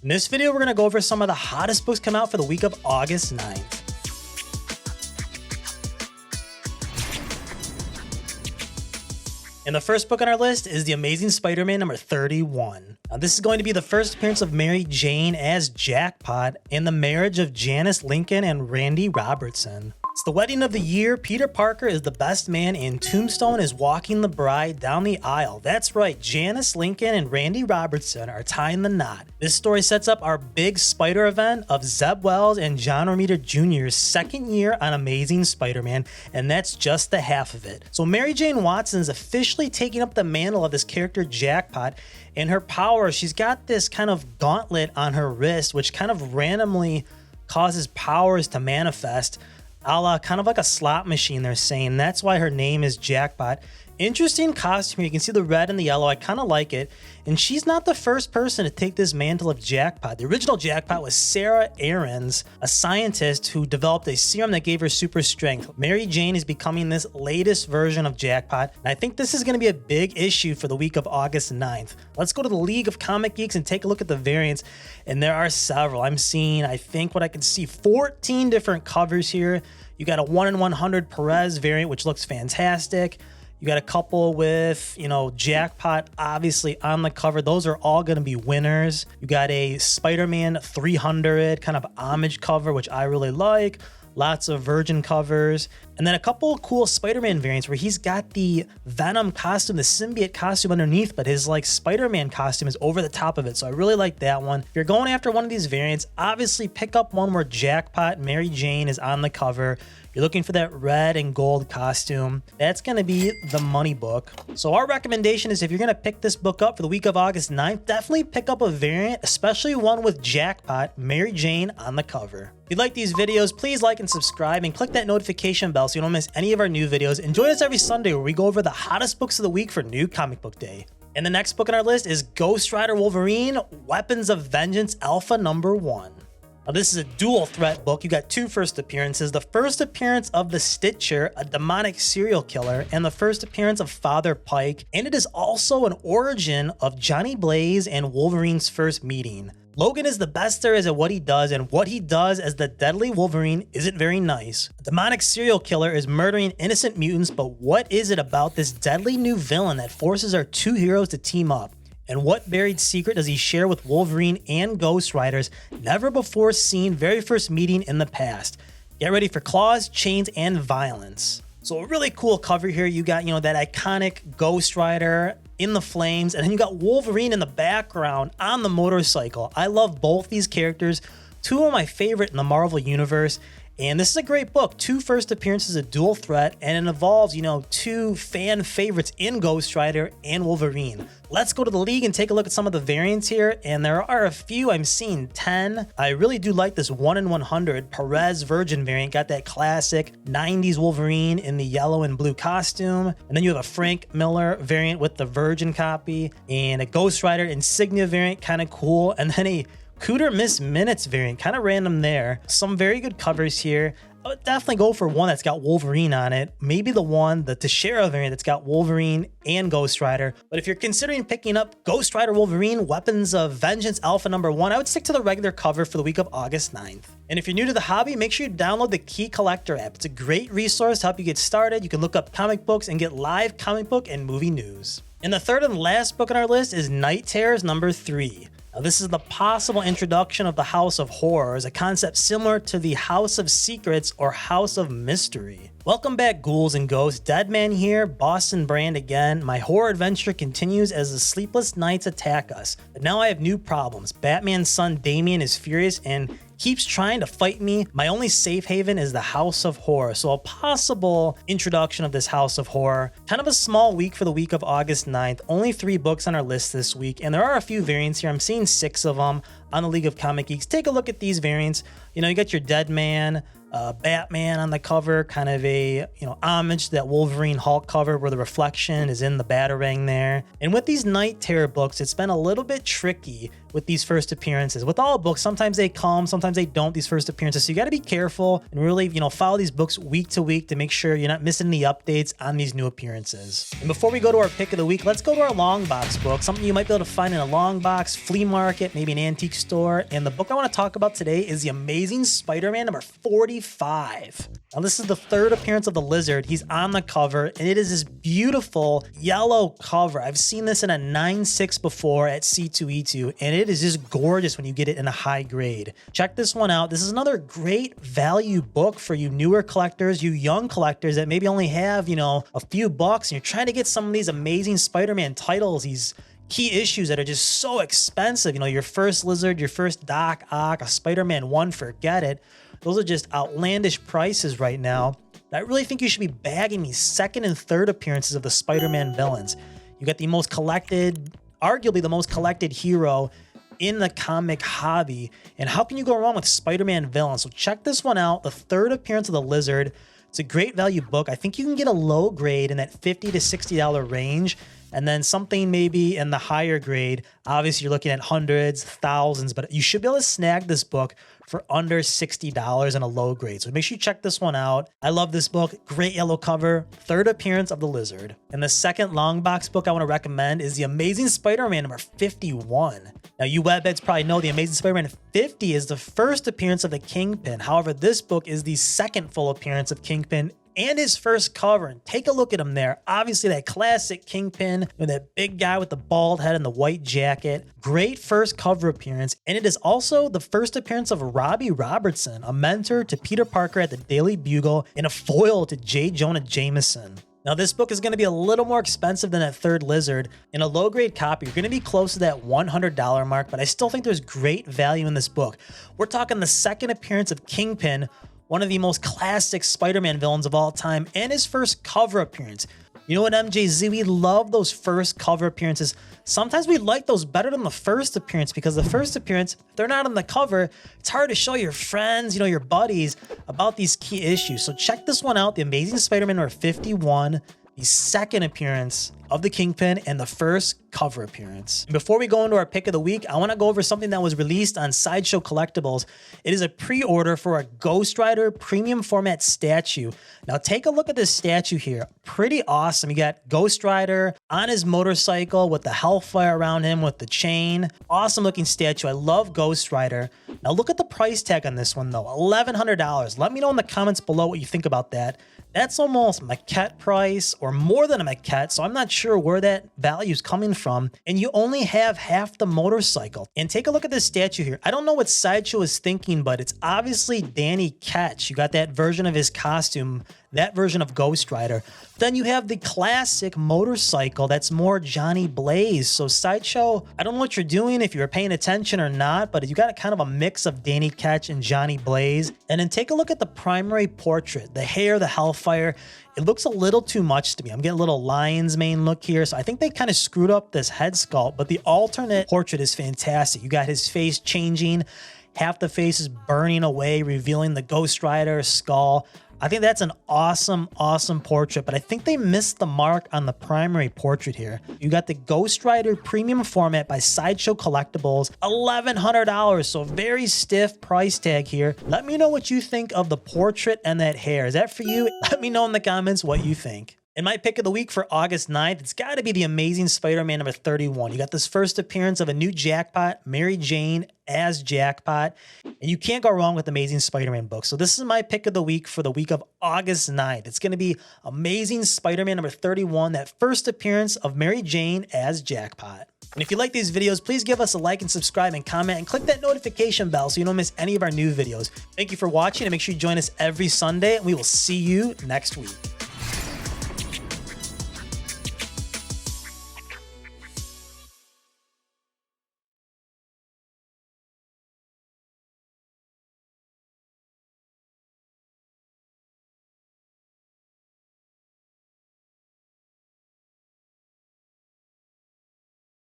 In this video, we're going to go over some of the hottest books come out for the week of August 9th. And the first book on our list is The Amazing Spider-Man number 31. Now, this is going to be the first appearance of Mary Jane as Jackpot and the marriage of Janice Lincoln and Randy Robertson. It's the wedding of the year. Peter Parker is the best man and Tombstone is walking the bride down the aisle. That's right, Janice Lincoln and Randy Robertson are tying the knot. This story sets up our big spider event of Zeb Wells and John Romita Jr.'s second year on Amazing Spider-Man, and that's just the half of it. So Mary Jane Watson is officially taking up the mantle of this character Jackpot, and her power, she's got this kind of gauntlet on her wrist, which kind of randomly causes powers to manifest, a la kind of like a slot machine, they're saying. That's why her name is Jackpot. Interesting costume here. You can see the red and the yellow. I kind of like it. And she's not the first person to take this mantle of Jackpot. The original Jackpot was Sarah Aarons, a scientist who developed a serum that gave her super strength. Mary Jane is becoming this latest version of Jackpot. And I think this is going to be a big issue for the week of August 9th. Let's go to the League of Comic Geeks and take a look at the variants. And there are several. I'm seeing, I think what I can see, 14 different covers here. You got a 1 in 100 Perez variant, which looks fantastic. You got a couple with, Jackpot obviously on the cover. Those are all going to be winners. You got a Spider-Man 300 kind of homage cover, which I really like. Lots of Virgin covers. And then a couple of cool Spider-Man variants where he's got the Venom costume, the symbiote costume underneath, but his Spider-Man costume is over the top of it. So I really like that one. If you're going after one of these variants, obviously pick up one where Jackpot, Mary Jane is on the cover. You're looking for that red and gold costume. That's going to be the money book. So our recommendation is if you're going to pick this book up for the week of August 9th, definitely pick up a variant, especially one with Jackpot, Mary Jane on the cover. If you like these videos, please like and subscribe and click that notification bell so you don't miss any of our new videos. And join us every Sunday where we go over the hottest books of the week for New Comic Book Day. And the next book on our list is Ghost Rider Wolverine, Weapons of Vengeance Alpha number 1. Now, this is a dual threat book. You got two first appearances. The first appearance of the Stitcher, a demonic serial killer, and the first appearance of Father Pike. And it is also an origin of Johnny Blaze and Wolverine's first meeting. Logan is the best there is at what he does, and what he does as the deadly Wolverine isn't very nice. A demonic serial killer is murdering innocent mutants, but what is it about this deadly new villain that forces our two heroes to team up? And what buried secret does he share with Wolverine and Ghost Rider's never before seen very first meeting in the past? Get ready for claws, chains, and violence. So a really cool cover here. You got, that iconic Ghost Rider in the flames, and then you got Wolverine in the background on the motorcycle. I love both these characters. Two of my favorite in the Marvel Universe. And this is a great book. Two first appearances, a dual threat, and it involves, two fan favorites in Ghost Rider and Wolverine. Let's go to the league and take a look at some of the variants here. And there are a few. I'm seeing 10. I really do like this 1 in 100 Perez Virgin variant. Got that classic 90s Wolverine in the yellow and blue costume. And then you have a Frank Miller variant with the Virgin copy and a Ghost Rider Insignia variant, kind of cool. And then a Cooter Miss Minutes variant, kind of random there. Some very good covers here. I would definitely go for one that's got Wolverine on it. Maybe the Teixeira variant that's got Wolverine and Ghost Rider. But if you're considering picking up Ghost Rider Wolverine, Weapons of Vengeance Alpha number 1, I would stick to the regular cover for the week of August 9th. And if you're new to the hobby, make sure you download the Key Collector app. It's a great resource to help you get started. You can look up comic books and get live comic book and movie news. And the third and last book on our list is Night Terrors number 3. Now, this is the possible introduction of the House of Horrors, a concept similar to the House of Secrets or House of Mystery. Welcome back, ghouls and ghosts. Deadman here, Boston Brand again. My horror adventure continues as the sleepless nights attack us. But now I have new problems. Batman's son Damian is furious and keeps trying to fight me. My only safe haven is the House of Horror. So a possible introduction of this House of Horror. Kind of a small week for the week of August 9th. Only 3 books on our list this week. And there are a few variants here. I'm seeing 6 of them on the League of Comic Geeks. Take a look at these variants. You got your Deadman, Batman on the cover, kind of a, homage to that Wolverine Hulk cover where the reflection is in the Batarang there. And with these Night Terror books, it's been a little bit tricky with these first appearances. With all books, sometimes they come, sometimes they don't, these first appearances. So you got to be careful and really, follow these books week to week to make sure you're not missing the updates on these new appearances. And before we go to our pick of the week, let's go to our long box book, something you might be able to find in a long box, flea market, maybe an antique store. And the book I want to talk about today is The Amazing Spider-Man number 45. Now, this is the third appearance of the Lizard. He's on the cover, and it is this beautiful yellow cover. I've seen this in a 9.6 before at C2E2, and it is just gorgeous when you get it in a high grade. Check this one out. This is another great value book for you newer collectors, you young collectors that maybe only have, a few bucks, and you're trying to get some of these amazing Spider-Man titles, these key issues that are just so expensive. Your first Lizard, your first Doc Ock, a Spider-Man 1, forget it. Those are just outlandish prices right now. I really think you should be bagging these second and third appearances of the Spider-Man villains. You got the most collected, arguably the most collected hero in the comic hobby. And how can you go wrong with Spider-Man villains? So check this one out, the third appearance of the Lizard. It's a great value book. I think you can get a low grade in that $50 to $60 range. And then something maybe in the higher grade. Obviously, you're looking at hundreds, thousands, but you should be able to snag this book for under $60 in a low grade. So make sure you check this one out. I love this book. Great yellow cover. Third appearance of the Lizard. And the second long box book I want to recommend is The Amazing Spider-Man number 51. Now, you webheads probably know The Amazing Spider-Man 50 is the first appearance of the Kingpin. However, this book is the second full appearance of Kingpin and his first cover. And take a look at him there. Obviously, that classic Kingpin with that big guy with the bald head and the white jacket. Great first cover appearance. And it is also the first appearance of Robbie Robertson, a mentor to Peter Parker at the Daily Bugle and a foil to J. Jonah Jameson. Now, this book is going to be a little more expensive than that third Lizard. In a low-grade copy, you're going to be close to that $100 mark, but I still think there's great value in this book. We're talking the second appearance of Kingpin, one of the most classic Spider-Man villains of all time, and his first cover appearance. You know what, MJZ? We love those first cover appearances. Sometimes we like those better than the first appearance because the first appearance, if they're not on the cover, it's hard to show your friends, your buddies about these key issues. So check this one out, The Amazing Spider-Man number 51, the second appearance of the Kingpin and the first cover appearance. And before we go into our pick of the week, I want to go over something that was released on Sideshow Collectibles. It is a pre-order for a Ghost Rider premium format statue. Now take a look at this statue here. Pretty awesome. You got Ghost Rider on his motorcycle with the hellfire around him with the chain. Awesome looking statue. I love Ghost Rider. Now look at the price tag on this one though, $1,100. Let me know in the comments below what you think about that. That's almost maquette price or more than a maquette, so I'm not sure where that value is coming from. And you only have half the motorcycle. And take a look at this statue here. I don't know what Sideshow is thinking, but it's obviously Danny Ketch. You got that version of his costume, that version of Ghost Rider. Then you have the classic motorcycle that's more Johnny Blaze. So Sideshow, I don't know what you're doing, if you're paying attention or not, but you got kind of a mix of Danny Ketch and Johnny Blaze. And then take a look at the primary portrait, the hair, the hellfire. It looks a little too much to me. I'm getting a little lion's mane look here. So I think they kind of screwed up this head sculpt, but the alternate portrait is fantastic. You got his face changing. Half the face is burning away, revealing the Ghost Rider skull. I think that's an awesome, awesome portrait, but I think they missed the mark on the primary portrait here. You got the Ghost Rider premium format by Sideshow Collectibles, $1,100, so very stiff price tag here. Let me know what you think of the portrait and that hair. Is that for you? Let me know in the comments what you think. And my pick of the week for August 9th, it's got to be The Amazing Spider-Man number 31. You got this first appearance of a new Jackpot, Mary Jane as Jackpot, and you can't go wrong with Amazing Spider-Man books. So this is my pick of the week for the week of August 9th. It's going to be Amazing Spider-Man number 31, that first appearance of Mary Jane as Jackpot. And if you like these videos, please give us a like and subscribe and comment and click that notification bell so you don't miss any of our new videos. Thank you for watching and make sure you join us every Sunday, and we will see you next week.